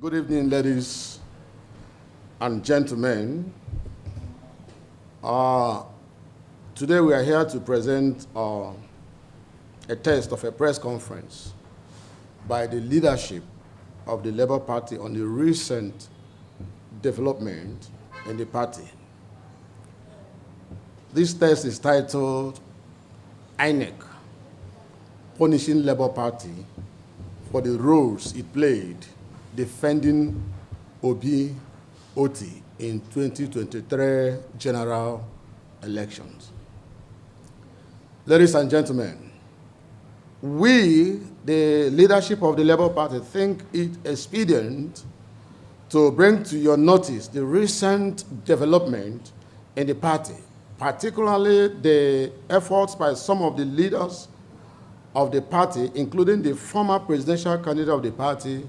Good evening, ladies and gentlemen. Today we are here to present a test of a press conference by the leadership of the Labour Party on the recent development in the party. This test is titled INEC, Punishing Labour Party for the roles it played defending Otti in 2023 general elections. Ladies and gentlemen, we, the leadership of the Labour Party, think it expedient to bring to your notice the recent development in the party, particularly the efforts by some of the leaders of the party, including the former presidential candidate of the party,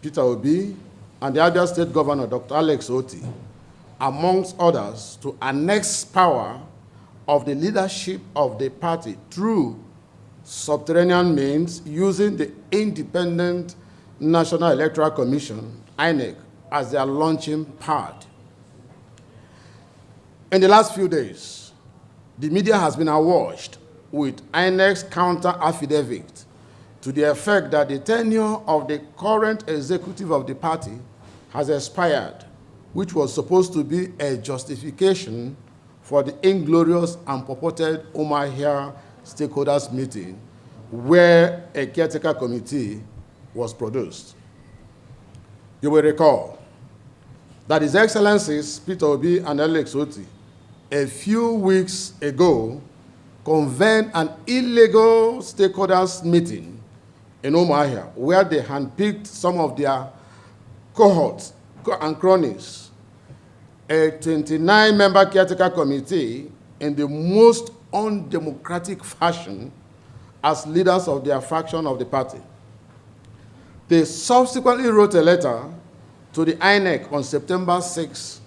Peterobi, and the Abure State Governor, Dr. Otti, amongst others, to annex power of the leadership of the party through subterranean means using the Independent National Electoral Commission, INEC, as their launching pad. In the last few days, the media has been awash with INEC's counter affidavit to the effect that the tenure of the current executive of the party has expired, which was supposed to be a justification for the inglorious and purported Umahia stakeholders meeting where a caretaker committee was produced. You will recall that His Excellencies Peterobi and Otti a few weeks ago convened an illegal stakeholders meeting in Umahia, where they handpicked some of their cohorts and cronies, a 29-member caretaker committee in the most undemocratic fashion as leaders of their faction of the party. They subsequently wrote a letter to the INEC on September 6,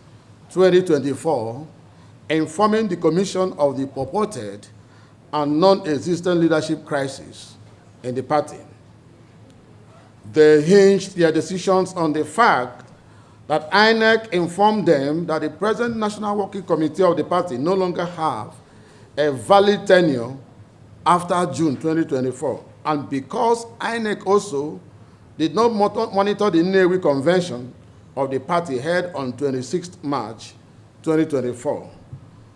2024, informing the Commission of the purported and non-existent leadership crisis in the party. They hinged their decisions on the fact that INEC informed them that the present National Working Committee of the party no longer have a valid tenure after June 2024. And because INEC also did not monitor the NEWI convention of the party held on 26 March 2024,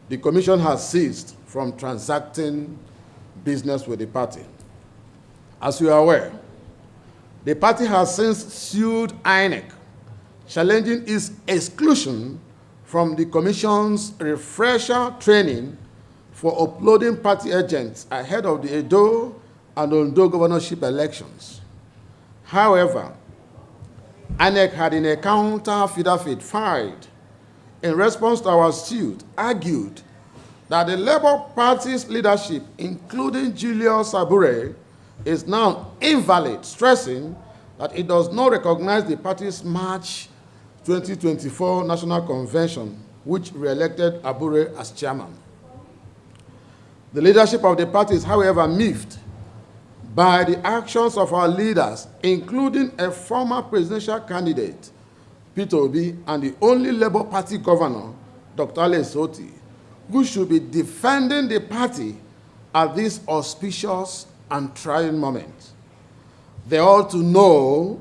the Commission has ceased from transacting business with the party. As you are aware, the party has since sued INEC, challenging its exclusion from the Commission's refresher training for uploading party agents ahead of the Edo and Ondo governorship elections. However, INEC had in a counter affidavit filed in response to our suit argued that the Labour Party's leadership, including Julius Abure, is now invalid, stressing that it does not recognize the party's March 2024 National Convention, which re-elected Abure as chairman. The leadership of the party is, however, miffed by the actions of our leaders, including a former presidential candidate, Peterobi, and the only Labour Party governor, Dr. Otti, who should be defending the party at this auspicious and trying moment. They ought to know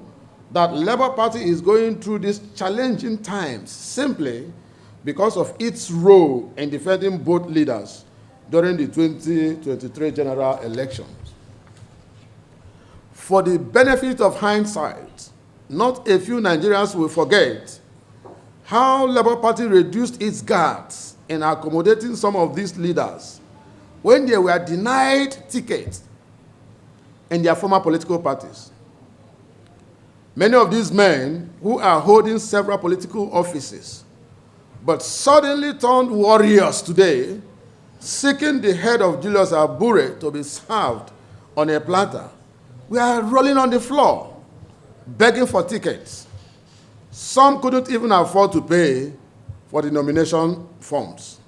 that Labour Party is going through these challenging times simply because of its role in defending both leaders during the 2023 general elections. For the benefit of hindsight, not a few Nigerians will forget how Labour Party reduced its guards in accommodating some of these leaders when they were denied tickets in their former political parties. Many of these men who are holding several political offices but suddenly turned warriors today, seeking the head of Julius Abure to be served on a platter, we are rolling on the floor, begging for tickets. Some couldn't even afford to pay for the nomination forms.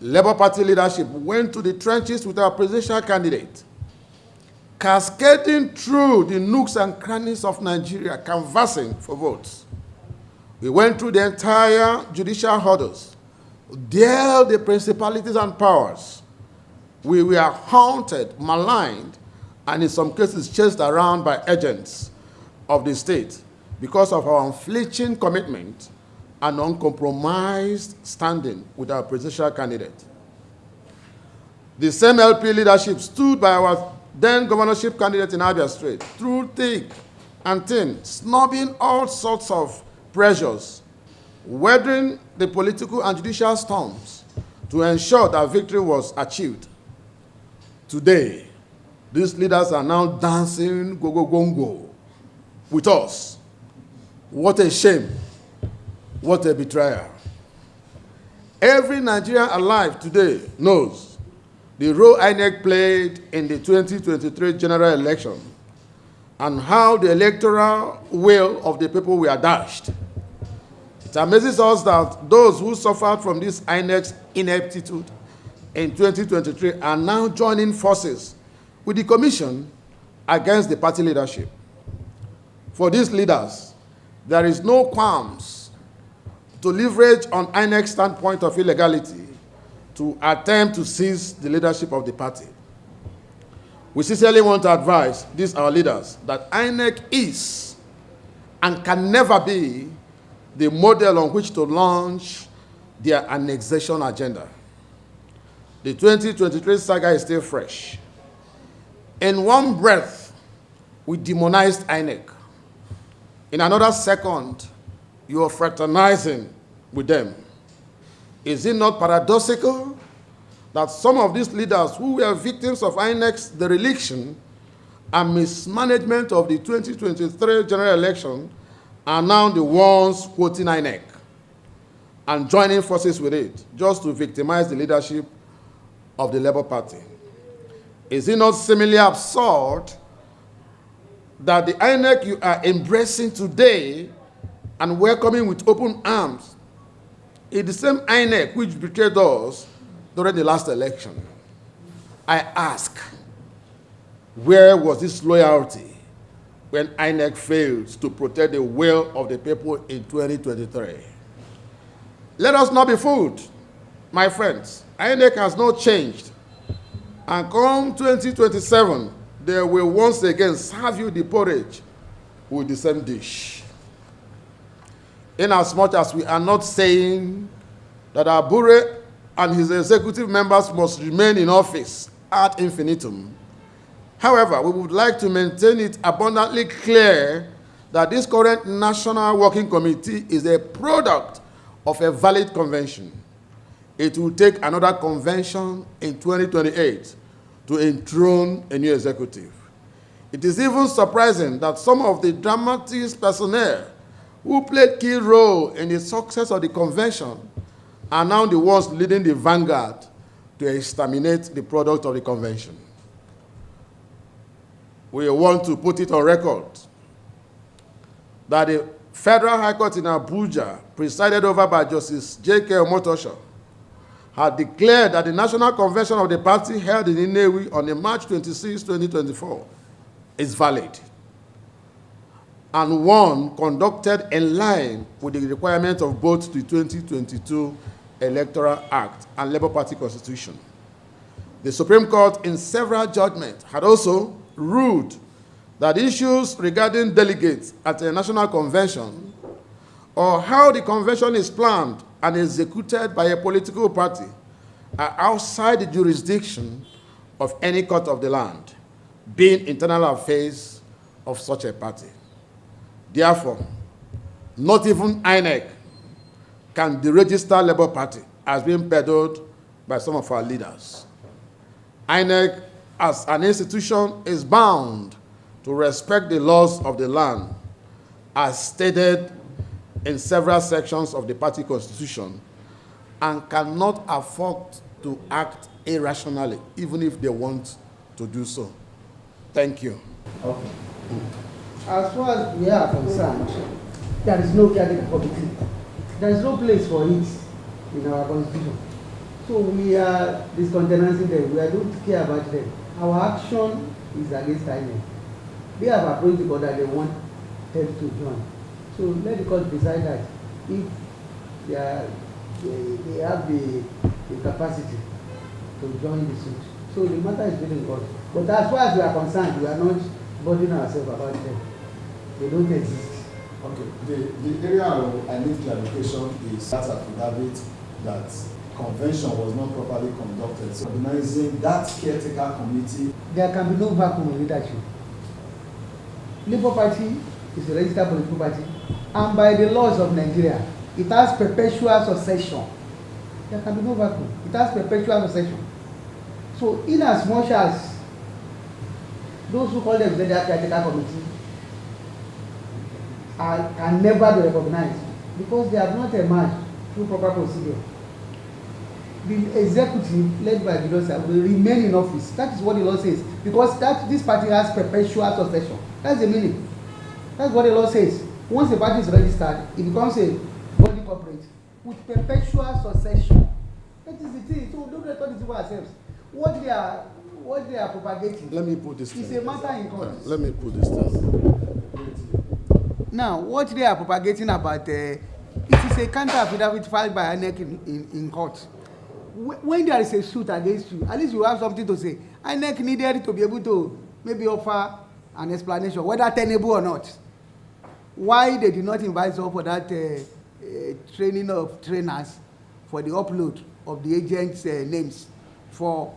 Labour Party leadership went to the trenches with our presidential candidate, cascading through the nooks and crannies of Nigeria, canvassing for votes. We went through the entire judicial hurdles, dealt the principalities and powers. We were haunted, maligned, and in some cases chased around by agents of the state because of our unflinching commitment and uncompromised standing with our presidential candidate. The same LP leadership stood by our then governorship candidate in Abure State through thick and thin, snubbing all sorts of pressures, weathering the political and judicial storms to ensure that victory was achieved. Today, these leaders are now dancing go-go-gongo with us. What a shame. What a betrayal. Every Nigerian alive today knows the role INEC played in the 2023 general election and how the electoral will of the people were dashed. It amazes us that those who suffered from this INEC's ineptitude in 2023 are now joining forces with the commission against the party leadership. For these leaders, there is no qualms to leverage on INEC's standpoint of illegality to attempt to seize the leadership of the party. We sincerely want to advise these our leaders that INEC is and can never be the model on which to launch their annexation agenda. The 2023 saga is still fresh. In one breath, we demonized INEC. In another second, you are fraternizing with them. Is it not paradoxical that some of these leaders who were victims of INEC's dereliction and mismanagement of the 2023 general election are now the ones quoting INEC and joining forces with it just to victimize the leadership of the Labour Party? Is it not similarly absurd that the INEC you are embracing today and welcoming with open arms is the same INEC which betrayed us during the last election? I ask, where was this loyalty when INEC failed to protect the will of the people in 2023? Let us not be fooled, my friends. INEC has not changed. And come 2027, they will once again serve you the porridge with the same dish. Inasmuch as we are not saying that Abure and his executive members must remain in office ad infinitum. However, we would like to maintain it abundantly clear that this current National Working Committee is a product of a valid convention. It will take another convention in 2028 to enthrone a new executive. It is even surprising that some of the dramatist personnel who played key role in the success of the convention are now the ones leading the vanguard to exterminate the product of the convention. We want to put it on record that the Federal High Court in Abuja, presided over by Justice J.K. Omotosho, had declared that the National Convention of the party held in INEC on March 26, 2024 is valid, and one conducted in line with the requirements of both the 2022 Electoral Act and Labour Party Constitution. The Supreme Court, in several judgments, had also ruled that issues regarding delegates at a national convention or how the convention is planned and executed by a political party are outside the jurisdiction of any court of the land, being internal affairs of such a party. Therefore, not even INEC can deregister Labour Party as being peddled by some of our leaders. INEC, as an institution, is bound to respect the laws of the land as stated in several sections of the party constitution and cannot afford to act irrationally, even if they want to do so. Thank you. Okay. As far as we are concerned, there is no cabinet committee. There is no place for it in our constitution. So we are discountenancing them. We don't care about them. Our action is against INEC. They have approached the court that they want them to join. So let the court decide that if they have the capacity to join the suit. So the matter is within court. But as far as we are concerned, we are not bothering ourselves about them. They don't exist. Okay. The area I need clarification is that affidavit that convention was not properly conducted. So organizing that caretaker committee. There can be no vacuum in leadership. Labour Party is a registered political party, and by the laws of Nigeria, it has perpetual succession. There can be no vacuum. It has perpetual succession. So, in as much as those who call themselves the caretaker committee can never be recognized because they have not emerged through proper procedure, the executive led by Julius will remain in office. That is what the law says, because this party has perpetual succession. That's the meaning. That's what the law says. Once the party is registered, it becomes a body corporate with perpetual succession. That is the thing. So don't let us deceive ourselves. What they are propagating. Let me put this. It's a matter in court. Let me put this thing. Now, what they are propagating about it is a counter affidavit filed by INEC in court. When there is a suit against you, at least you have something to say. INEC needed to be able to maybe offer an explanation, whether tenable or not. Why they did not invite us for that training of trainers for the upload of the agents' names for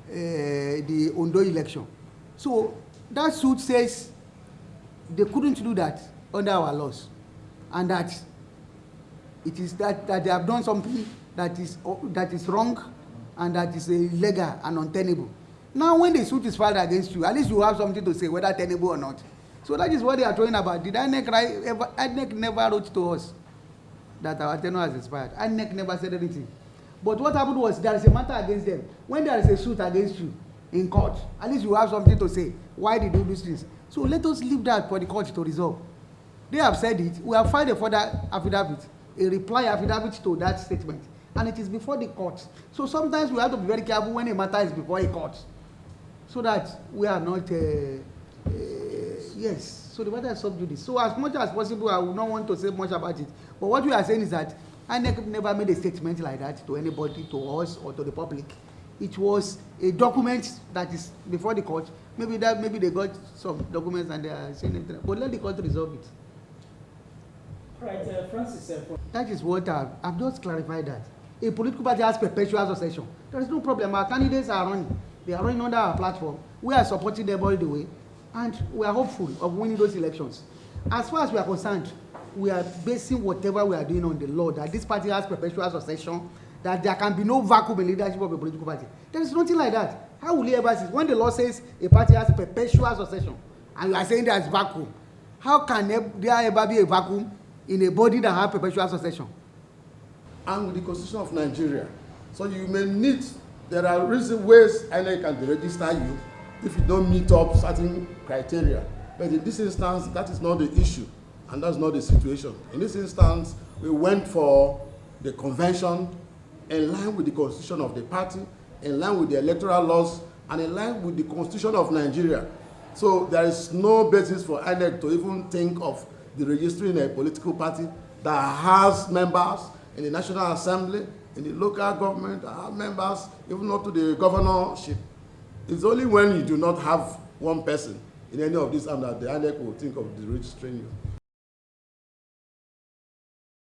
the Ondo election. So that suit says they couldn't do that under our laws, and that it is that they have done something that is wrong and that is illegal and untenable. Now, when the suit is filed against you, at least you have something to say, whether tenable or not. So that is what they are talking about. Did INEC never wrote to us that our tenure has expired? INEC never said anything. But what happened was there is a matter against them. When there is a suit against you in court, at least you have something to say. Why did you do these things? So let us leave that for the court to resolve. They have said it. We have filed a further affidavit, a reply affidavit to that statement, and it is before the court. So sometimes we have to be very careful when a matter is before a court, so that we are not, yes, so the matter is sub judice. So as much as possible, I would not want to say much about it. But what we are saying is that INEC never made a statement like that to anybody, to us, or to the public. It was a document that is before the court. Maybe they got some documents and they are saying it, but let the court resolve it. All right, Francis. That is what I've just clarified that. A political party has perpetual succession. There is no problem. Our candidates are running. They are running under our platform. We are supporting them all the way, and we are hopeful of winning those elections. As far as we are concerned, we are basing whatever we are doing on the law, that this party has perpetual succession, that there can be no vacuum in leadership of a political party. There is nothing like that. How will you ever see? When the law says a party has perpetual succession, and you are saying there is vacuum, how can there ever be a vacuum in a body that has perpetual succession? And with the Constitution of Nigeria, so you may need, there are ways INEC can register you if you don't meet up certain criteria. But in this instance, that is not the issue, and that's not the situation. In this instance, we went for the convention in line with the constitution of the party, in line with the electoral laws, and in line with the Constitution of Nigeria. So there is no basis for INEC to even think of the registering a political party that has members in the National Assembly, in the local government, that have members even up to the governorship. It's only when you do not have one person in any of these that the INEC will think of registering you.